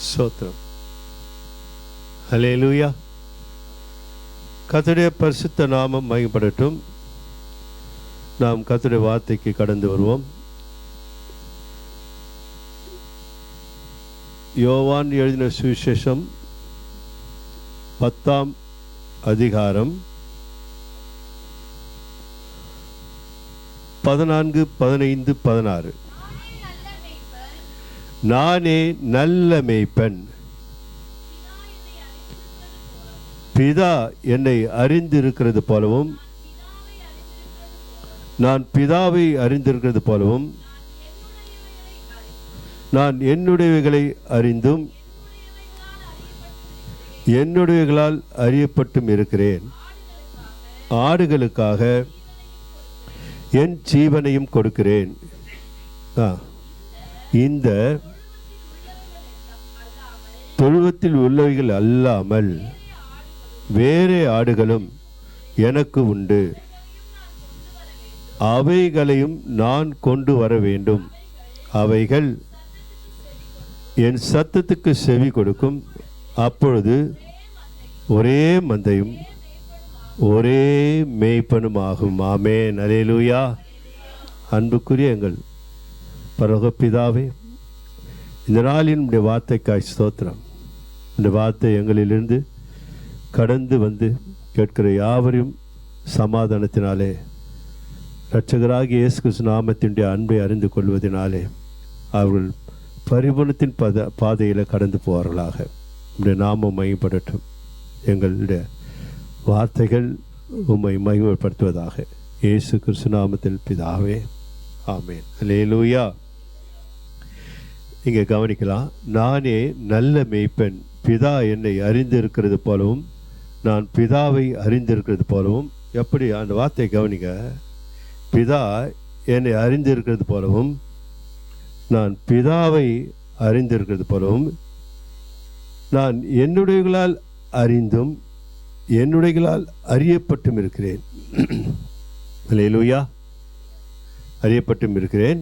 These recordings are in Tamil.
ஸ்தோத்திரம். ஹல்லேலூயா. கர்த்தருடைய பரிசுத்த நாமம் மகிமைப்படட்டும். நாம் கர்த்தருடைய வார்த்தைக்கு கடந்து வருவோம். யோவான் எழுதின சுவிசேஷம் 10ஆம் அதிகாரம் 14, 15, 16. நானே நல்ல மேய்ப்பன், பிதா என்னை அறிந்திருக்கிறது போலவும் நான் பிதாவை அறிந்திருக்கிறது போலவும் நான் என்னுடையவைகளை அறிந்தும் என்னுடையவர்களால் அறியப்பட்டும் இருக்கிறேன். ஆடுகளுக்காக என் ஜீவனையும் கொடுக்கிறேன். இந்த தொழுவத்தில் உள்ளவைகள் அல்லாமல் வேறே ஆடுகளும் எனக்கு உண்டு, அவைகளையும் நான் கொண்டு வர வேண்டும். அவைகள் என் சத்தத்துக்கு செவி கொடுக்கும். அப்பொழுது ஒரே மந்தையும் ஒரே மேய்ப்பனுமாகும். ஆமென். அல்லேலூயா. அன்புக்குரிய எங்கள் பரலோக பிதாவே, இந்த நாளின் உடைய வார்த்தைக்காய் ஸ்தோத்திரம். இந்த வார்த்தை எங்களிலிருந்து கடந்து வந்து கேட்கிற யாவரையும் சமாதானத்தினாலே, இரட்சகராகிய இயேசு கிறிஸ்து நாமத்தினுடைய அன்பை அறிந்து கொள்வதனாலே அவர்கள் பரிபூரணத்தின் பாதையில் கடந்து போவார்களாக. உடைய நாமம் மகிமைப்படட்டும். எங்களுடைய வார்த்தைகள் உம்மை மகிமைப்படுத்துவதாக. இயேசு கிறிஸ்து நாமத்தில் பிதாவே, ஆமென். அல்லேலூயா. இங்கே கவனிக்கலாம். நானே நல்ல மேய்ப்பன், பிதா என்னை அறிந்திருக்கிறது போலவும் நான் பிதாவை அறிந்திருக்கிறது போலவும். எப்படி அந்த வார்த்தை கவனிக்க. பிதா என்னை அறிந்திருக்கிறது போலவும் நான் பிதாவை அறிந்திருக்கிறது போலவும் நான் என்னுடையவர்களால் அறிந்தும் என்னுடையவர்களால் அறியப்பட்டும் இருக்கிறேன். அல்லேலூயா. அறியப்பட்டும் இருக்கிறேன்.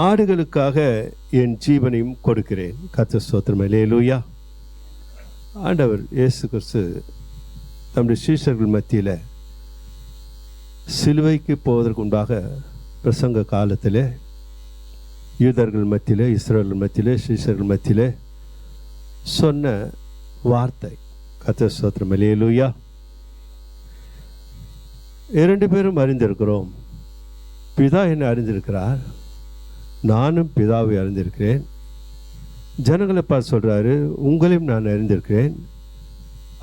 ஆடுகளுக்காக என் ஜீவனையும் கொடுக்கிறேன். கர்த்தர் ஸ்தோத்திரம். அல்லேலூயா. ஆண்டவர் இயேசு கிறிஸ்து தம்முடைய சீஷர்கள் மத்தியில் சிலுவைக்கு போவதற்கு முன்பாக பிரசங்க காலத்தில் யூதர்கள் மத்தியில், இஸ்ரவேலர்கள் மத்தியில், சீஷர்கள் மத்தியில் சொன்ன வார்த்தை. கர்த்தர் ஸ்தோத்திரம். அல்லேலூயா. 2 பேரும் அறிந்திருக்கிறோம். பிதா என்னை அறிந்திருக்கிறார், நானும் பிதாவை அறிந்திருக்கிறேன். ஜனங்களை பார்த்து சொல்கிறாரு, உங்களையும் நான் அறிந்திருக்கிறேன்,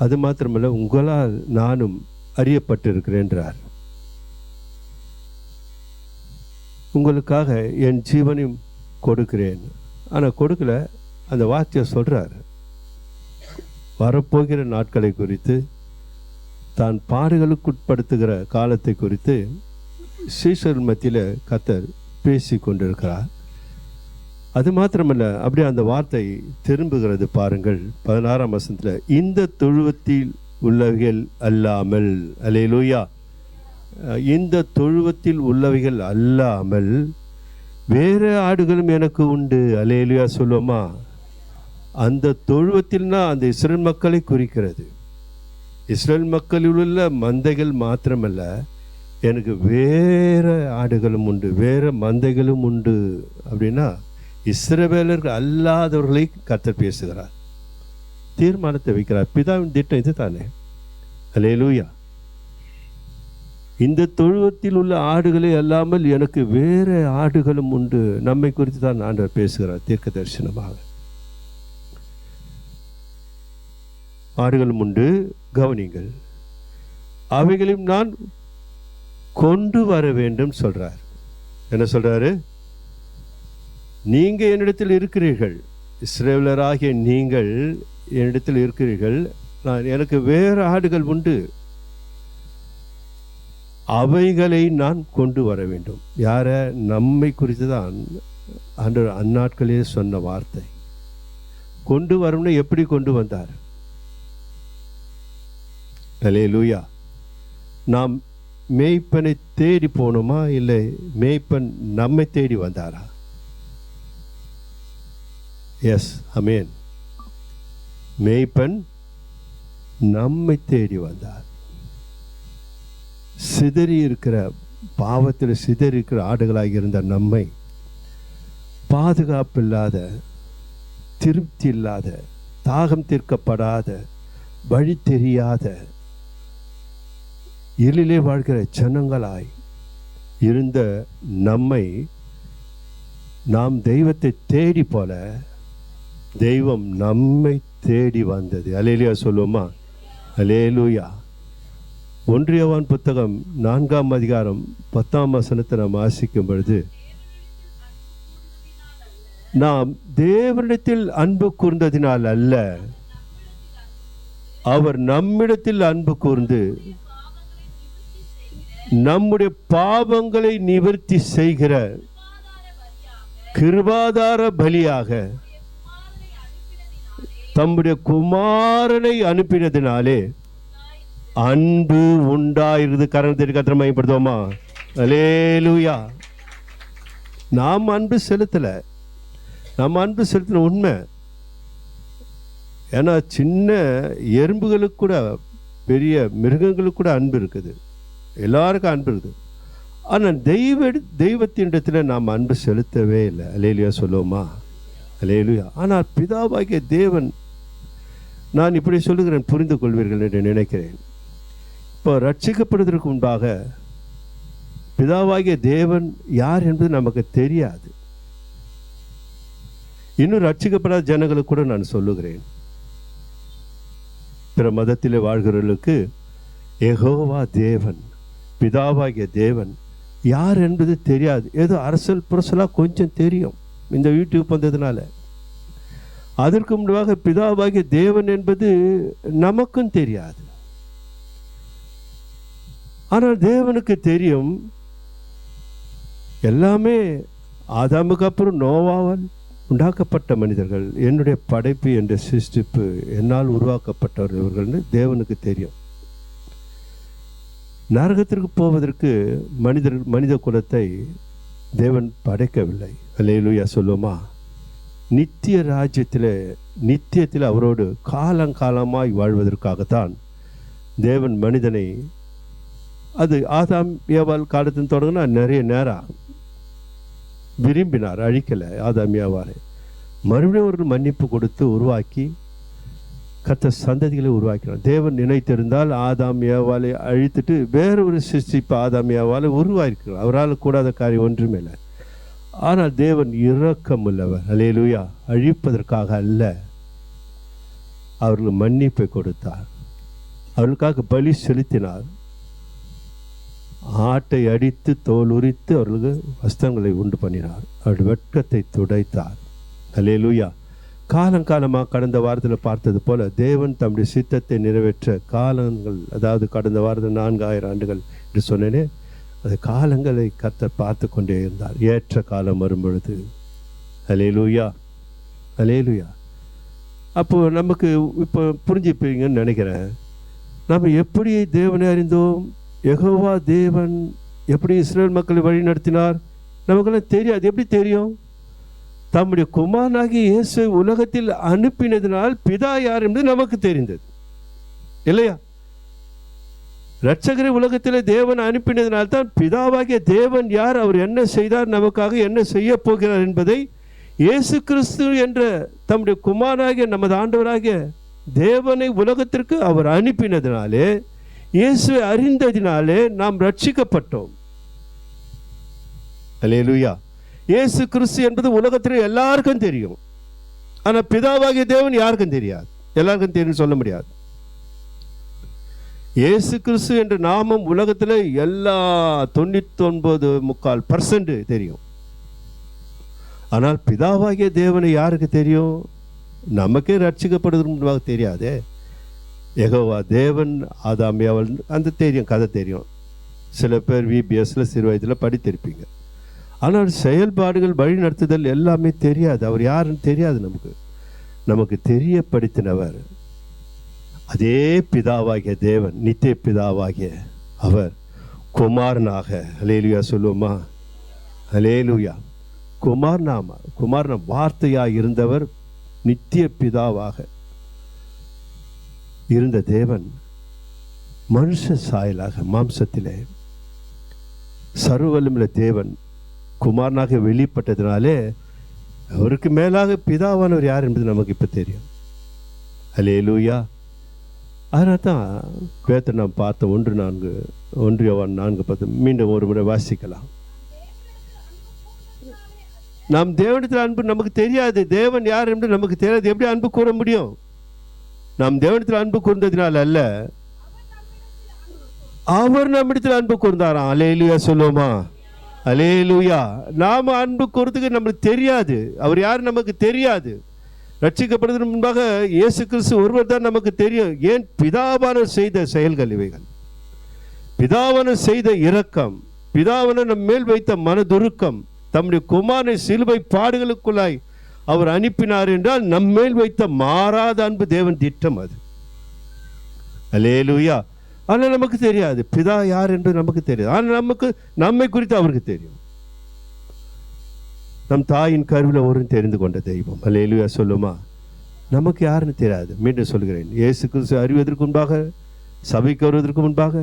அது மாத்திரமல்ல உங்களால் நானும் அறியப்பட்டிருக்கிறேன்றார். உங்களுக்காக என் ஜீவனையும் கொடுக்கிறேன். ஆனால் கொடுக்கல, அந்த வார்த்தையை சொல்கிறார். வரப்போகிற நாட்களை குறித்து, தான் பாடுகளுக்குட்படுத்துகிற காலத்தை குறித்து சீஷர் மத்தியில் கர்த்தர் பேசி கொண்டிருக்கிறார். அது மாத்திரமல்ல, அப்படியே அந்த வார்த்தை திரும்புகிறது பாருங்கள். 16ஆம் வசனத்தில், இந்த தொழுவத்தில் உள்ளவைகள் அல்லாமல். அல்லேலூயா. இந்த தொழுவத்தில் உள்ளவைகள் அல்லாமல் வேற ஆடுகளும் எனக்கு உண்டு. அல்லேலூயா சொல்லுவோமா? அந்த தொழுவத்தில்னா அந்த இஸ்ரேல் மக்களை குறிக்கிறது. இஸ்ரேல் மக்களில் உள்ள மந்தைகள் மாத்திரமல்ல, எனக்கு வேற ஆடுகளும் உண்டு, வேற மந்தைகளும் உண்டு. அப்படின்னா இஸ்ரவேலர்கள் அல்லாதவர்களை கர்த்தர் பேசுகிறார், தீர்மானத்தை வைக்கிறார். பிதாவின் திட்டம் இது தானே. அல்லேலூயா. இந்த தொழுவத்தில் உள்ள ஆடுகளை அல்லாமல் எனக்கு வேற ஆடுகளும் உண்டு. நம்மை குறித்து தான் ஆண்டவர் பேசுகிறார் தீர்க்க தரிசனமாக. ஆடுகளும் உண்டு, கவனிங்கள், அவைகளையும் நான் கொண்டு வர வேண்டும் சொல்றார். என்ன சொல்றாரு? நீங்க என்னிடத்தில் இருக்கிறீர்கள், இஸ்ரவேலராகிய நீங்கள் என்னிடத்தில் இருக்கிறீர்கள், எனக்கு வேறு ஆடுகள் உண்டு, அவைகளை நான் கொண்டு வர வேண்டும். யார? நம்மை குறித்து தான் ஆண்டவர் அந்நாட்களே சொன்ன வார்த்தை. கொண்டு வரணும்னு எப்படி கொண்டு வந்தார்? அல்லேலூயா. நாம் மேய்ப்பனை தேடி போனோமா, இல்லை மேய்ப்பன் நம்மை தேடி வந்தாரா? எஸ், அமேன். மேய்ப்பன் நம்மை தேடி வந்தார். சிதறி இருக்கிற பாவத்தில் சிதறி இருக்கிற ஆடுகளாக இருந்த நம்மை பாதுகாப்பு இல்லாத, திருப்தி இல்லாத, தாகம் தீர்க்கப்படாத, வழி தெரியாத, இருளிலே வாழ்கிற ஜனங்களாய் இருந்த நம்மை நாம் தெய்வத்தை தேடி போல தெய்வம் நம்மை தேடி வந்தது. அல்லேலூயா சொல்லுவோமா? அல்லேலூயா. 1 யோவான் புத்தகம் 4ஆம் அதிகாரம் 10ஆம் வசனத்தை நாம் வாசிக்கும் பொழுது, நாம் தேவனிடத்தில் அன்பு கூர்ந்ததினால் அல்ல, அவர் நம்மிடத்தில் அன்பு கூர்ந்து நம்முடைய பாவங்களை நிவர்த்தி செய்கிற கிருபாதார பலியாக தம்முடைய குமாரனை அனுப்பினதினாலே அன்பு உண்டாயிருது. கரணத்திற்கு கர்த்தரை மகிமைப்படுத்துவோமா? அல்லேலூயா. நாம் அன்பு செலுத்தலை. நம்ம அன்பு செலுத்தின உண்மை. ஏன்னா சின்ன எறும்புகளுக்கு கூட, பெரிய மிருகங்களுக்கு கூட அன்பு இருக்குது. எல்லாருக்கும் அன்பு இருக்குது. ஆனால் தெய்வத்தினிடத்தில் நாம் அன்பு செலுத்தவே இல்லை. அல்லேலூயா சொல்லுவோமா? அல்லேலூயா. ஆனால் பிதாவாகிய தேவன், நான் இப்படி சொல்லுகிறேன், புரிந்து கொள்வீர்கள் என்று நினைக்கிறேன். இப்போ ரட்சிக்கப்படுவதற்கு முன்பாக பிதாவாகிய தேவன் யார் என்பது நமக்கு தெரியாது. இன்னும் ரட்சிக்கப்படாத ஜனங்களுக்கு கூட நான் சொல்லுகிறேன், பிற மதத்திலே வாழ்கிறவர்களுக்கு யெகோவா தேவன், பிதாவாகிய தேவன் யார் என்பது தெரியாது. ஏதோ அரசல் புரசலாக கொஞ்சம் தெரியும் இந்த யூடியூப் வந்ததுனால. அதற்கு முன்பாக பிதாவாகிய தேவன் என்பது நமக்கும் தெரியாது. ஆனால் தேவனுக்கு தெரியும். எல்லாமே ஆதாமுக்கு அப்புறம் நோவாவால் உண்டாக்கப்பட்ட மனிதர்கள், என்னுடைய படைப்பு, என்ற சிருஷ்டிப்பு, என்னால் உருவாக்கப்பட்டவர்கள்னு தேவனுக்கு தெரியும். நரகத்திற்கு போவதற்கு மனித குலத்தை தேவன் படைக்கவில்லை. அல்லேலூயா சொல்லுமா? நித்திய நித்தியத்தில் அவரோடு காலங்காலமாய் வாழ்வதற்காகத்தான் தேவன் மனிதனை, அது ஆதாம் ஏவாள் காலத்தின் தொடங்கினா நிறைய நேரம் ஆகும், விரும்பினார், அழிக்கலை ஆதாம் ஏவாளை. மறுபடியும் ஒரு மன்னிப்பு கொடுத்து உருவாக்கி கர்த்தர் சந்ததிகளை உருவாக்கினார். தேவன் நினைத்திருந்தால் ஆதாம் ஏவாளை அழித்துட்டு வேற ஒரு சிருஷ்டிப்பு ஆதாம் ஏவாளை உருவாக்கினார். அவரால் கூடாத காரியம் ஒன்றுமே இல்லை. ஆனால் தேவன் இரக்கம் உள்ளவர். அல்லேலூயா. அழிப்பதற்காக அல்ல, அவர்களுக்கு மன்னிப்பை கொடுத்தார், அவர்களுக்காக பலி செலுத்தினார். ஆட்டை அடித்து தோல் உரித்து அவர்களுக்கு வஸ்திரங்களை உண்டு பண்ணினார், அவருடைய வெட்கத்தை துடைத்தார். அல்லேலூயா. காலங்காலமாக கடந்த வாரத்தில் பார்த்தது போல தேவன் தம்முடைய சித்தத்தை நிறைவேற்ற காலங்கள், அதாவது கடந்த வாரத்தில் 4000 ஆண்டுகள் என்று சொன்னேனே, அந்த காலங்களை கர்த்தர் பார்த்து கொண்டே இருந்தார். ஏற்ற காலம் வரும் பொழுது. அல்லேலூயா, அல்லேலூயா. அப்போது நமக்கு இப்போ புரிஞ்சுப்பீங்கன்னு நினைக்கிறேன். நம்ம எப்படி தேவனை அறிந்தோம், யெகோவா தேவன் எப்படி இஸ்ரேல் மக்களை வழி நடத்தினார், நமக்கெல்லாம் தெரியாது. எப்படி தெரியும்? தம்முடைய குமாரனாகிய இயேசு உலகத்தில் அனுப்பினதினால் பிதா யார் என்பது நமக்கு தெரிந்தது, இல்லையா? இரட்சகரை உலகத்தில் தேவன் அனுப்பினதினால்தான் பிதாவாகிய தேவன் யார், அவர் என்ன செய்தார், நமக்காக என்ன செய்ய போகிறார் என்பதை இயேசு கிறிஸ்து என்ற தம்முடைய குமாரனாகிய நமது ஆண்டவராகிய தேவனை உலகத்திற்கு அவர் அனுப்பினதினாலே, இயேசுவை அறிந்ததினாலே நாம் ரட்சிக்கப்பட்டோம். அல்லேலூயா. இயேசு கிறிஸ்து என்பது உலகத்தில் எல்லாருக்கும் தெரியும். ஆனால் பிதாவாகிய தேவன் யாருக்கும் தெரியாது, எல்லாருக்கும் தெரியும் சொல்ல முடியாது. இயேசு கிறிஸ்து என்ற நாமம் உலகத்தில் எல்லா 99.3% தெரியும். ஆனால் பிதாவாகிய தேவனை யாருக்கு தெரியும்? நமக்கே ரட்சிக்கப்படுவதற்கு முன்பாக தெரியாதே. யெகோவா தேவன் ஆதாம் ஏவாள் அந்த தெரியும், கதை தெரியும். சில பேர் VBSல சிறு வயதில் படித்திருப்பீங்க. ஆனால் செயல்பாடுகள், வழி நடத்துதல் எல்லாமே தெரியாது. அவர் யாருன்னு தெரியாது. நமக்கு தெரியப்படுத்தினவர் அதே பிதாவாகிய தேவன், நித்திய பிதாவாகிய அவர் குமாரனாக. அல்லேலூயா சொல்லுவோமா? அல்லேலூயா. குமாரன வார்த்தையாக இருந்தவர் நித்திய பிதாவாக இருந்த தேவன் மனுஷ சாயலாக மாம்சத்திலே சர்வவல்லமையுள்ள தேவன் குமாரனாக வெளிப்பட்டதினாலே அவருக்கு மேலாக பிதாவானவர் யார் என்பது நமக்கு இப்போ தெரியும். அல்லேலூயா. அதனால தான் பேதர் நாம் பார்த்த 1 யோவான் 4:10 மீண்டும் ஒரு முறை வாசிக்கலாம். நாம் தேவனிடத்தில் அன்பு நமக்கு தெரியாது, தேவன் யார் என்று நமக்கு தெரியாது, எப்படி அன்பு கூற முடியும்? நாம் தேவனிடத்தில் அன்பு கூர்ந்ததினால் அல்ல, அவர் நம்மிடத்தில் அன்பு கூர்ந்தாராம். அல்லேலூயா சொல்லுவோமா? அல்லேலூயா. நாம் அன்பு கூறதுக்கு நம்மளுக்கு தெரியாது, அவர் யார் நமக்கு தெரியாது. ரட்சிக்கப்படுவதற்கு முன்பாக இயேசு கிறிஸ்து ஒருவர் தான் நமக்கு தெரியும். ஏன்? பிதாவானவர் செய்த செயல்கள் இவைகள், பிதாவானவர் செய்த இரக்கம், பிதாவானவர் நம் மேல் வைத்த மனதுருக்கம், தம்முடைய குமாரனை சிலுவை பாடுகளுக்குள்ளாய் அவர் அனுப்பினார் என்றால் நம் மேல் வைத்த மாறாத அன்பு தேவன் திட்டம் அது. அல்லேலூயா. ஆனால் நமக்கு தெரியாது பிதா யார் என்று நமக்கு தெரியாது. ஆனால் நம்மை குறித்து அவருக்கு தெரியும். நம் தாயின் கருவில் ஒரு தெரிந்து கொண்ட தெய்வம். அல்லேலூயா சொல்லுமா? நமக்கு யாருன்னு தெரியாது. மீண்டும் சொல்கிறேன், இயேசு கிறிஸ்து அறிவதற்கு முன்பாக, சபைக்கு வருவதற்கு முன்பாக.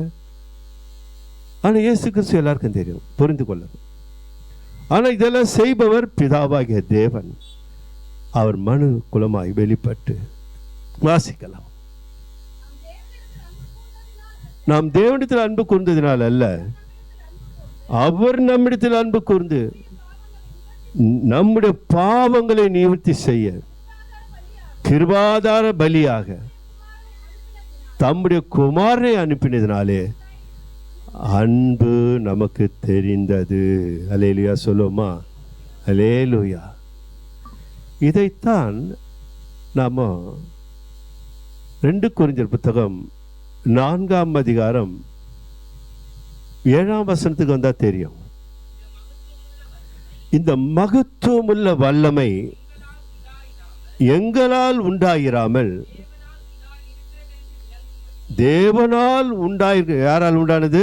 ஆனால் இயேசு கிறிஸ்து எல்லாருக்கும் தெரியும், புரிந்து கொள்ளணும். ஆனால் இதெல்லாம் செய்பவர் பிதாவாகிய தேவன். அவர் மனு குலமாய் வெளிப்பட்டு வாசிக்கலாம். நாம் தேவனிடத்தில் அன்பு கூர்ந்ததினால் அல்ல, அவர் நம்மிடத்தில் அன்பு கூர்ந்து நம்முடைய பாவங்களை நிவர்த்தி செய்ய கிருபாதார பலியாக தம்முடைய குமாரனை அனுப்பினதினாலே அன்பு நமக்கு தெரிந்தது. அல்லேலூயா சொல்லுமா? அல்லேலூயா. இதைத்தான் நாம் 2 கொரிந்தியர் புத்தகம் 4ஆம் அதிகாரம் 7ஆம் வசனத்துக்கு வந்தா தெரியும். இந்த மகத்துவமுள்ள வல்லமை எங்களால் உண்டாயிராமல் தேவனால் உண்டாயிருக்கு. யாரால் உண்டானது?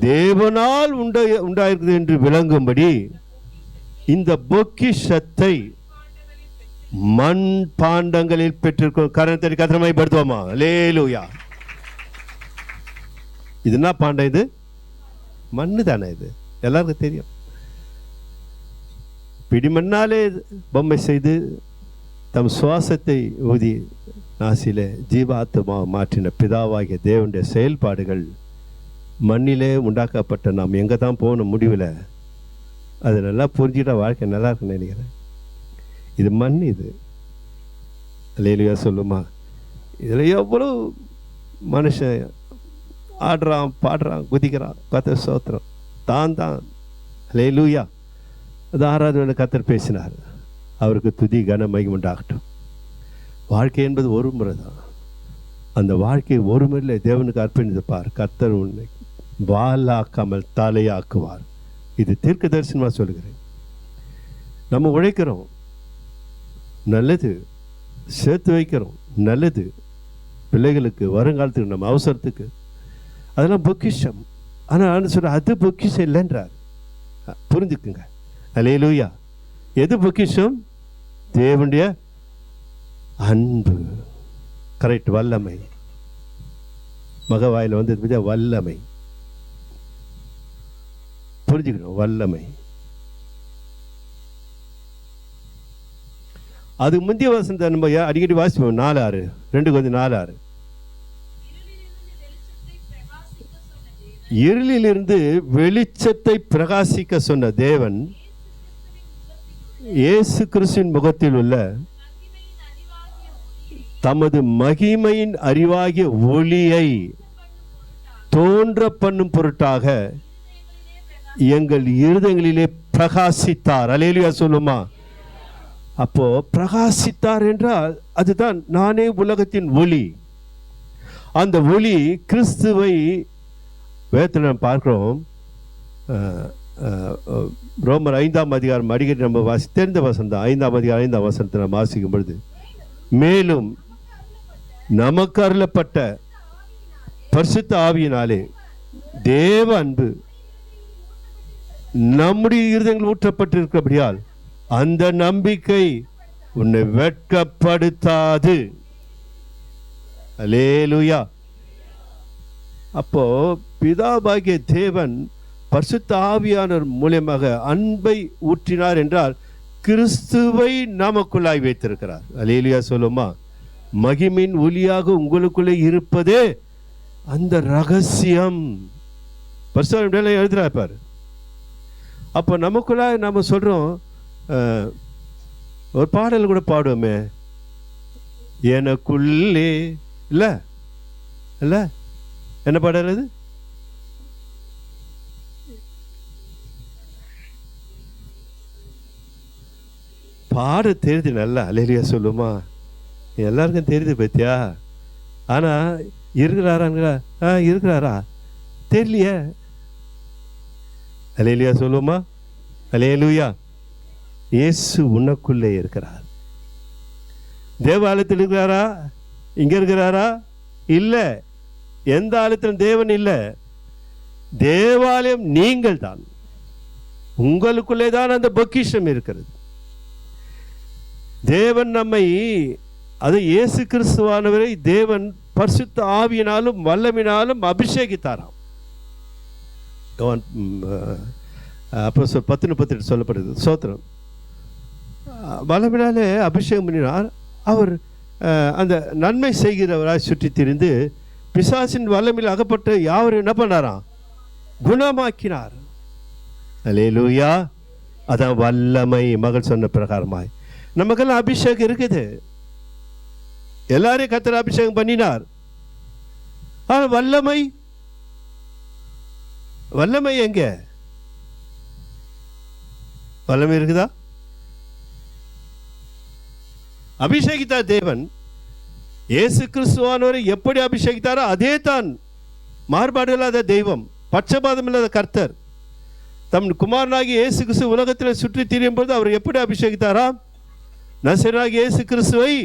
தேவனால் உண்டாயிருக்குது என்று விளங்கும்படி இந்த பொக்கிஷத்தை மண் பாண்டங்களில் பெற்றிருக்கும். கரணத்தை கத்திரமைப்படுத்துவோமா? அல்லேலூயா. இது என்ன பாண்டம்? இது மண்ணு தானே, இது எல்லாருக்கும் தெரியும். பிடிமண்ணாலே பொம்மை செய்து தம் சுவாசத்தை ஊதி நாசிலே ஜீவாத்மாவை மாற்றின பிதாவாகிய தேவனுடைய செயல்பாடுகள் மண்ணிலே உண்டாக்கப்பட்ட நாம் எங்கே தான் போகணும் முடிவில் அது நல்லா புரிஞ்சுக்கிட்ட வாழ்க்கை நல்லா இருக்குன்னு நினைக்கிறேன். இது மண், இது. அல்லேலூயா சொல்லுமா? இதில் எவ்வளோ மனுஷன் ஆடுறான், பாடுறான், குதிக்கிறான், கர்த்தர் ஸ்தோத்திரம். தான் அல்லேலூயா. அது 6வது வேளை கர்த்தர் பேசினார். அவருக்கு துதி கன மகிமை உண்டாகட்டும். வாழ்க்கை என்பது ஒரு முறை தான். அந்த வாழ்க்கை ஒரு முறையில் தேவனுக்கு அர்ப்பணித்து பார். கர்த்தர் உன்னை வாலாக்காமல் தலையாக்குவார். இது தீர்க்க தரிசனமாக சொல்கிறேன். நம்ம உழைக்கிறோம், நல்லது. சேர்த்து வைக்கிறோம், நல்லது. பிள்ளைகளுக்கு வருங்காலத்துக்கு நம்ம அவசரத்துக்கு அதெல்லாம் பொக்கிஷம். ஆனால் சொல்ற அது பொக்கிஷம் இல்லைன்றார். புரிஞ்சுக்குங்க. அல்லேலூயா. எது பொக்கிஷம்? தேவனுடைய அன்பு. கரெக்ட். வல்லமை. மகவாயில் வந்து வல்லமை புரிஞ்சுக்கணும். வல்லமை. அது முந்தைய வசனத்தை நம்ம அடிக்கடி வாசிப்போம். 4:6 2 கொஞ்சம் 4:6 இருளிலிருந்து வெளிச்சத்தை பிரகாசிக்க சொன்ன தேவன் இயேசு கிறிஸ்துவின் முகத்தில் உள்ள தமது மகிமையின் அறிவாகிய ஒளியை தோன்ற பண்ணும் பொருட்டாக எங்கள் இருதயங்களிலே பிரகாசித்தார். அல்லேலூயா சொல்லுமா? அப்போ பிரகாசித்தார் என்றால் அதுதான் நானே உலகத்தின் ஒளி. அந்த ஒளி கிறிஸ்துவை வேதத்தில் நாம் பார்க்கிறோம். ரோமர் 5ஆம் அதிகாரம் அடிக்கடி நம்ம தெரிந்த வசனம் தான். 5ஆம் அதிகாரம் 5ஆம் வசனத்தை நம்ம வாசிக்கும் பொழுது, மேலும் நமக்கு அருளப்பட்ட பரிசுத்த ஆவியினாலே தேவ அன்பு நம்முடைய இருதயங்கள் ஊற்றப்பட்டிருக்கிறபடியால் அந்த நம்பிக்கை உன்னை வெட்கப்படுத்தாது. அல்லேலூயா. அப்போ பிதாவாகிய தேவன் பரிசுத்த ஆவியானவர் மூலமாக அன்பை ஊற்றினார் என்றால் கிறிஸ்துவை நமக்குள்ளாய் வைத்திருக்கிறார். அல்லேலூயா சொல்லுமா. மகிமின் ஒளியாக உங்களுக்குள்ளே இருப்பதே அந்த ரகசியம். பரிசுத்த எழுதுறாரு. அப்போ நமக்குள்ளாய் நம்ம சொல்றோம், ஒரு பாடல் கூட பாடுவோமே, எனக்குள்ளே இல்ல இல்ல என்ன பாடுறது? பாட தெரியுது நல்லா. அல்லேலூயா சொல்லுமா. எல்லாருக்கும் தெரியுது பத்தியா. ஆனா இருக்கிறாரா? இருக்கிறாரா தெரியலையே. அல்லேலூயா சொல்லுமா. அல்லேலூயா. இயேசு உனக்குள்ளே இருக்கிறார். தேவாலயத்தில் இருக்கிறாரா? இங்க இருக்கிறாரா? இல்ல. எந்த ஆலயத்திலும் தேவன் இல்லை. தேவாலயம் நீங்கள் தான். உங்களுக்குள்ளே தான் அந்த பொக்கிஷம் இருக்கிறது. தேவன் நம்மை, அது இயேசு கிறிஸ்துவானவரை தேவன் பரிசுத்த ஆவியினாலும் வல்லமினாலும் அபிஷேகித்தாராம். அப்போஸ்தலர் 10:38 சொல்லப்படுது. சோத்திரம். வல்லமினாலே அபிஷேகம் பண்ணினார். அவர் அந்த நன்மை செய்கிறவராய் சுற்றி திரிந்து பிசாசின் வல்லமில் அகப்பட்டு யாவரும் என்ன பண்ணாராம்? குணமாக்கினார். அல்லேலூயா. அதான் வல்லமை. மகள் சொன்ன பிரகாரமாய் நமக்கெல்லாம் அபிஷேகம் இருக்குது. எல்லாரையும் கர்த்தர் அபிஷேகம் பண்ணினார். ஆனால் வல்லமை, வல்லமை எங்க? வல்லமை இருக்குதா? அபிஷேகித்தார் தேவன். இயேசு கிறிஸ்துவானவரை எப்படி அபிஷேகித்தாரோ அதே தான் மாறுபாடு இல்லாத தெய்வம், பட்சபாதம் இல்லாத கர்த்தர். தம் குமாரனாகி இயேசு கிறிஸ்து உலகத்தில் சுற்றி திரியும் பொழுது அவர் எப்படி அபிஷேகித்தாரா? நசரேயனாகிய இயேசு கிறிஸ்துவை